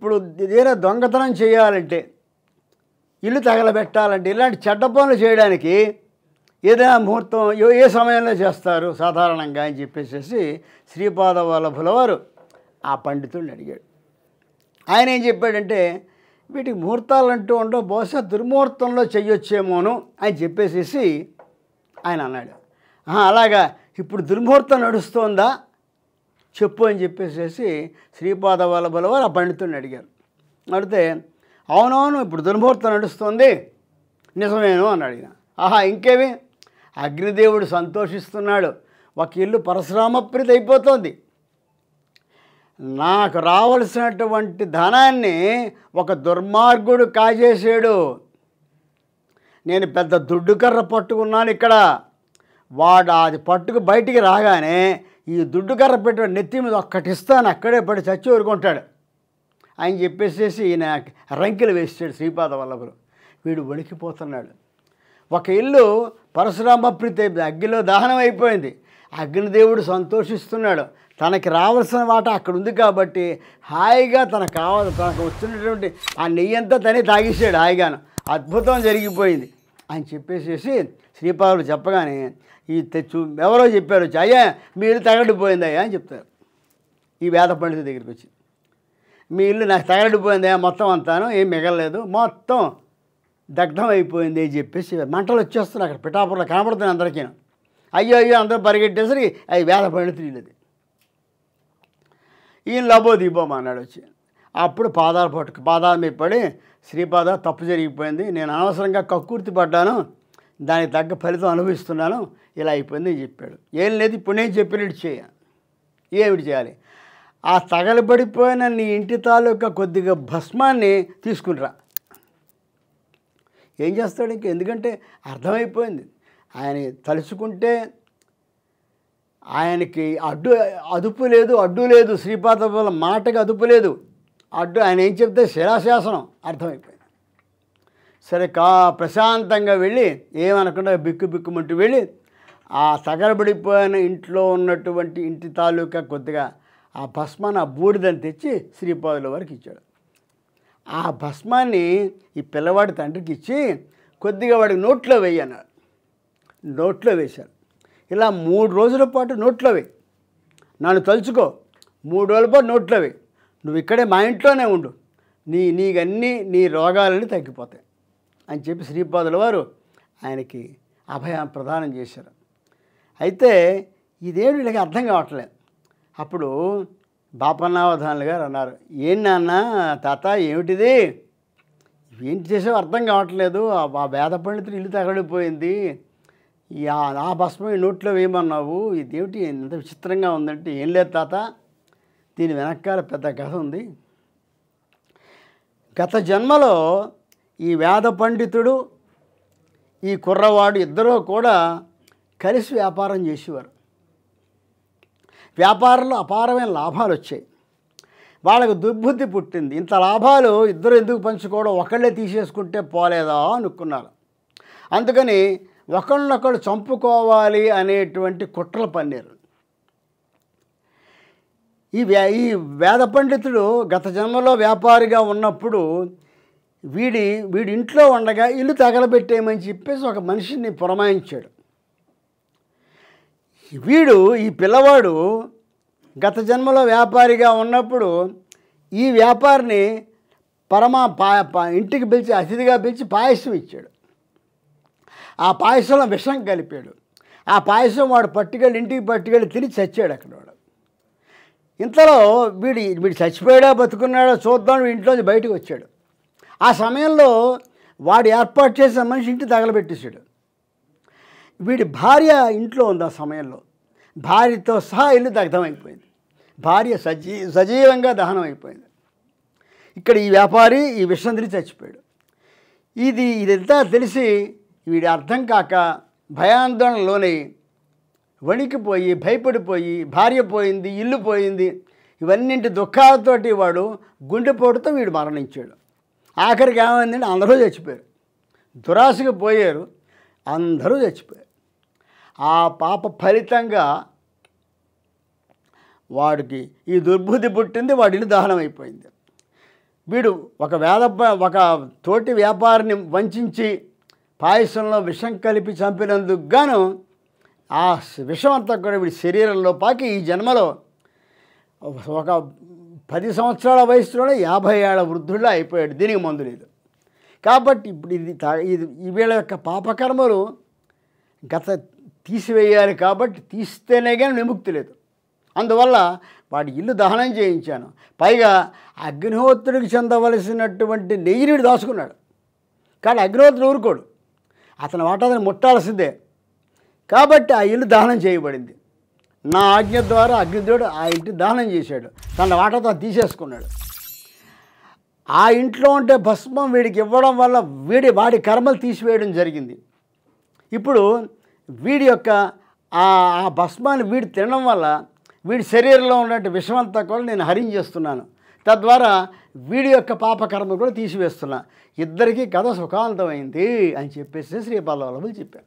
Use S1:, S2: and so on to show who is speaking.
S1: ఇప్పుడు ఏదైనా దొంగతనం చేయాలంటే, ఇల్లు తగలబెట్టాలంటే, ఇలాంటి చెడ్డ పనులు చేయడానికి ఏదైనా ముహూర్తం ఏ సమయంలో చేస్తారు సాధారణంగా అని చెప్పేసి శ్రీపాద వల్లభుల వారు ఆ పండితుడిని అడిగాడు. ఆయన ఏం చెప్పాడంటే, వీటికి ముహూర్తాలు అంటూ ఉండవు, బహుశా దుర్ముహూర్తంలో చెయ్యొచ్చేమోను అని చెప్పేసి ఆయన అన్నాడు. అలాగా ఇప్పుడు దుర్ముహూర్తం నడుస్తోందా చెప్పు అని చెప్పేసి శ్రీపాద వల్లభుల వారు ఆ పండితుడిని అడిగారు. అడిగితే అవునవును ఇప్పుడు దుర్ముహూర్తం నడుస్తుంది నిజమేను అని అడిగిన. ఇంకేమి, అగ్నిదేవుడు సంతోషిస్తున్నాడు, ఒక ఇల్లు పరశురామప్రీతి అయిపోతుంది, నాకు రావలసినటువంటి ధనాన్ని ఒక దుర్మార్గుడు కాజేసాడు, నేను పెద్ద దుడ్డు కర్ర పట్టుకున్నాను ఇక్కడ, వాడు అది పట్టుకు బయటికి రాగానే ఈ దుడ్డు కర్ర పెట్టి నెత్తి మీద ఒక్కటిస్తాను, అక్కడే పడి చచ్చి ఊరుకుంటాడు అని చెప్పేసి ఈయన రంకెలు వేసాడు శ్రీపాద వల్లభులు. వీడు వణికిపోతున్నాడు. ఒక ఇల్లు పరశురామప్రీతి అగ్నిలో దహనం అయిపోయింది, అగ్నిదేవుడు సంతోషిస్తున్నాడు, తనకి రావాల్సిన వాట అక్కడ ఉంది కాబట్టి హాయిగా తనకు వచ్చినటువంటి ఆ నెయ్యంతా తనే తాగేసాడు హాయిగాను, అద్భుతం జరిగిపోయింది అని చెప్పేసి శ్రీపాదులు చెప్పగానే ఈ ఎవరో చెప్పారు, అయ్యా మీ ఇల్లు తగలడిపోయిందయ్యా అని చెప్తారు. ఈ వేద పండితుడి దగ్గరికి వచ్చి, మీ ఇల్లు నాకు తగలడిపోయిందయ్యా మొత్తం అంతాను, ఏం మిగలలేదు, మొత్తం దగ్ధం అయిపోయింది అని చెప్పేసి మంటలు వచ్చేస్తున్నాయి అక్కడ పిఠాపురంలో కనబడుతున్నాయి అందరికీ. అయ్యో అందరూ పరిగెట్టేసరికి అది వేద పండితుడు ఇల్లది. ఈయన లబో దీపం అన్నాడు వచ్చి. అప్పుడు పాదాల మీద పడి, శ్రీపాద తప్పు జరిగిపోయింది, నేను అనవసరంగా కక్కుర్తి పడ్డాను, దానికి తగ్గ ఫలితం అనుభవిస్తున్నాను, ఇలా అయిపోయింది అని చెప్పాడు. ఏం లేదు, ఇప్పుడు నేను చెప్పినట్టు ఏమిటి చేయాలి, ఆ తగలబడిపోయిన నీ ఇంటి తాలూకా కొద్దిగా భస్మాన్ని తీసుకునిరా. ఏం చేస్తాడు ఇంక, ఎందుకంటే అర్థమైపోయింది, ఆయన తలుచుకుంటే ఆయనకి అదుపు లేదు, అడ్డు లేదు, శ్రీపాద వల్ల మాటకి అదుపు లేదు, ఆయన ఏం చెప్తే శిలాశాసనం అర్థమైపోయింది. సరే ప్రశాంతంగా వెళ్ళి ఏమనకుండా బిక్కుమంటూ వెళ్ళి ఆ తగలబడిపోయిన ఇంట్లో ఉన్నటువంటి ఇంటి తాలూకా కొద్దిగా ఆ భస్మాన్ని, ఆ బూడిదని తెచ్చి శ్రీపాదుల వారికి ఇచ్చాడు. ఆ భస్మాన్ని ఈ పిల్లవాడి తండ్రికి ఇచ్చి కొద్దిగా వాడికి నోట్లో వేయి అన్నాడు. నోట్లో వేశాడు. ఇలా 3 రోజుల పాటు నోట్లో వేయి, నన్ను తలుచుకో, 3 రోజుల పాటు నోట్లో వేయి, నువ్వు ఇక్కడే మా ఇంట్లోనే ఉండు, నీకన్నీ నీ రోగాలన్నీ తగ్గిపోతాయి అని చెప్పి శ్రీపాదుల వారు ఆయనకి అభయం ప్రదానం చేశారు. అయితే ఇదేమి వీళ్ళకి అర్థం కావట్లేదు. అప్పుడు బాపన్నావధానులు గారు అన్నారు, ఏంటి నాన్న తాత ఏమిటిది, ఏంటి చేసావు అర్థం కావట్లేదు, ఆ వేద పండితుడు ఇల్లు తగలిపోయింది, ఆ భస్మం నోట్లో వేయమన్నావు, ఇదేమిటి ఎంత విచిత్రంగా ఉందంటే, ఏం లేదు తాత, దీని వెనకాల పెద్ద కథ ఉంది. గత జన్మలో ఈ వేద పండితుడు ఈ కుర్రవాడు ఇద్దరూ కూడా కలిసి వ్యాపారం చేసేవారు. వ్యాపారంలో అపారమైన లాభాలు వచ్చాయి. వాళ్ళకు దుర్బుద్ధి పుట్టింది, ఇంత లాభాలు ఇద్దరు ఎందుకు పంచుకోవడం, ఒకళ్ళే తీసేసుకుంటే పోలేదా అనుకున్నారు. అందుకని ఒకళ్ళనొకళ్ళు చంపుకోవాలి అనేటువంటి కుట్రలు పన్నారు. ఈ వేద పండితుడు గత జన్మలో వ్యాపారిగా ఉన్నప్పుడు వీడి ఇంట్లో ఉండగా ఇల్లు తగలబెట్టేయమని చెప్పేసి ఒక మనిషిని పురమాయించాడు. ఈ పిల్లవాడు గత జన్మలో వ్యాపారిగా ఉన్నప్పుడు ఈ వ్యాపారిని ఇంటికి పిలిచి, అతిథిగా పిలిచి పాయసం ఇచ్చాడు. ఆ పాయసంలో విషం కలిపాడు. ఆ పాయసం వాడు ఇంటికి పట్టుకెళ్ళి తిని చచ్చాడు అక్కడ వాడు. ఇంతలో వీడు చచ్చిపోయాడా బతుకున్నాడో చూద్దాం, ఇంట్లోంచి బయటకు వచ్చాడు. ఆ సమయంలో వాడు ఏర్పాటు చేసిన మనిషి ఇంటి తగలబెట్టేశాడు. వీడి భార్య ఇంట్లో ఉంది. ఆ సమయంలో భార్యతో సహా ఇల్లు దగ్ధమైపోయింది. భార్య సజీవంగా దహనం అయిపోయింది. ఇక్కడ ఈ వ్యాపారి ఈ విషం తిరిగి చచ్చిపోయాడు. ఇదంతా తెలిసి వీడి అర్థం కాక భయాందోళనలోనే వణికిపోయి భయపడిపోయి, భార్య పోయింది, ఇల్లు పోయింది, ఇవన్నింటి దుఃఖాలతోటి వాడు గుండెపోటుతో వీడు మరణించాడు. ఆఖరికి ఏమైందంటే అందరూ చచ్చిపోయారు. దురాశకు పోయారు, అందరూ చచ్చిపోయారు. ఆ పాప ఫలితంగా వాడికి ఈ దుర్బుద్ధి పుట్టింది, వాడి ఇల్లు దహనం అయిపోయింది. వీడు ఒక తోటి వ్యాపారిని వంచి పాయసంలో విషం కలిపి చంపినందుకు గాను ఆ విషం అంతా కూడా వీడి శరీరంలో పాకి ఈ జన్మలో ఒక 10 సంవత్సరాల వయసులోనే 50 ఏళ్ల వృద్ధుల్లో అయిపోయాడు. దీనికి మందు లేదు. కాబట్టి ఇప్పుడు ఇది వీళ్ళ యొక్క పాపకర్మలు తీసివేయాలి. కాబట్టి తీస్తేనే కానీ విముక్తి లేదు. అందువల్ల వాడి ఇల్లు దహనం చేయించాను. పైగా అగ్నిహోత్రుడికి చెందవలసినటువంటి నెయ్యిని దాచుకున్నాడు. కానీ అగ్నిహోత్రుడు ఊరుకోడు, అతని వాటాన్ని ముట్టాల్సిందే. కాబట్టి ఆ ఇల్లు దహనం చేయబడింది. నా ఆజ్ఞ ద్వారా అగ్నిదేవుడు ఆ ఇంటిని దహనం చేశాడు. తన వాటాతో తీసేసుకున్నాడు. ఆ ఇంట్లో ఉంటే భస్మం వీడికి ఇవ్వడం వల్ల వాడి కర్మలు తీసివేయడం జరిగింది. ఇప్పుడు వీడి యొక్క ఆ భస్మాన్ని వీడు తినడం వల్ల వీడి శరీరంలో ఉన్నటువంటి విషమంతా కూడా నేను హరించేస్తున్నాను. తద్వారా వీడి యొక్క పాపకర్మ కూడా తీసివేస్తున్నా. ఇద్దరికీ కథ సుఖాంతమైంది అని చెప్పేసి శ్రీపాద వల్లభులు చెప్పారు.